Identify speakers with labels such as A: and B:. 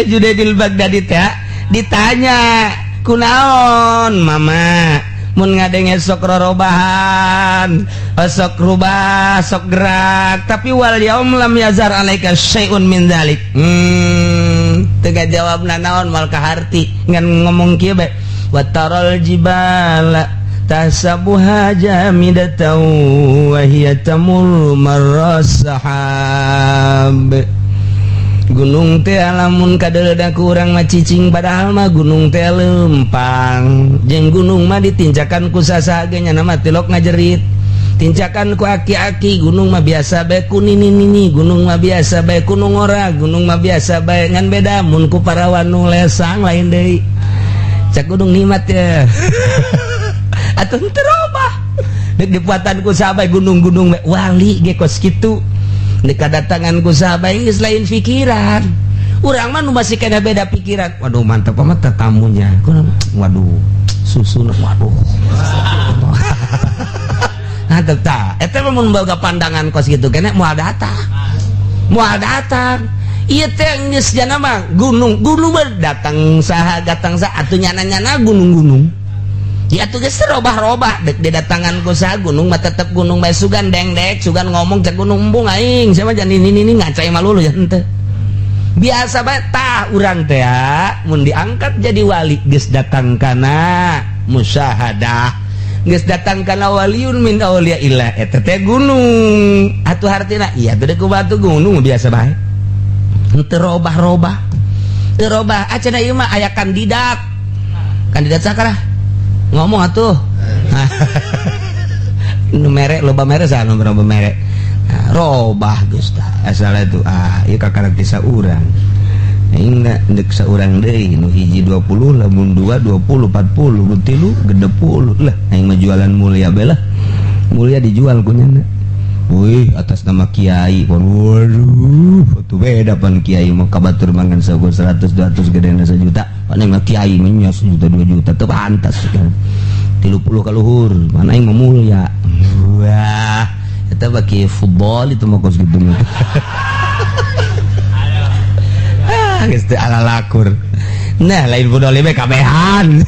A: Junaidil Baghdadi teh ditanya kunaon mama mun ngadenge sok rorobahan sok rubah sok gerak tapi wal yaum lam yazar alaika syai'un min dzalik teu jawabna naon mal kaharti ngan ngomong kieu bae wa taral jibala tasabuha jamidatan wa hiya tamur marras sahab. Gunung teh lamun kadeuleudna ku urang mah cicing padahal mah gunung teh lempang jeung gunung mah ditincakan ku sasaha ge nya nama tilok ngajerit tincakan ku aki-aki gunung mah biasa bae ku nini gunung mah biasa bae ku nu ngora gunung mah biasa bae ngan beda mun ku parawan nu lesang lain deui cak gunung nikmat ya atuh teu robah deuk dipuatan ku sahabat gunung-gunung wali ge kos kitu dikadatangan ku sahabat geus lain pikiran urang mah nu masih kena beda pikiran waduh mantap amat tamunya waduh susun waduh mantap tah eta mah mun boga pandangan kos kitu keneh moal datang ieu teh geus jana mah gunung datang saha atuh nyana gunung-gunung ya tuh geus robah-robah dek didatangan ku saha gunung mah tetep gunung bae sugan dengdek sugan ngomong cek gunung embung aing sama jan ini ngacai malulu ya henteu biasa bae tah urang teh mun diangkat jadi wali geus datang kana musyahadah geus datang kana waliun min auliyaillah eta teh gunung atuh hartina iya teh ku batu gunung biasa bae henteu robah-robah teu robah acenah ieu mah aya kandidat sakara ngomong atuh nu merek loba merek sah loba merek robah geus tah asal itu ieu kakarek desa urang aing deuk saurang deui nu hiji 20 lamun 2 20 40 nu 3 60 lah aing mah jualan mulia bae lah mulia dijual ku nyana wih atas nama kiai waduh itu beda pan kiai mah kabatur mangan sago 100 200 gedena 1 juta pan mah kiai mah 1 juta 2 juta teu pantas kan 30 ka luhur mana aing mah mulia wah eta baki football itu mah kos gitu mah geus teu ala lakur nah lain budal we kabehan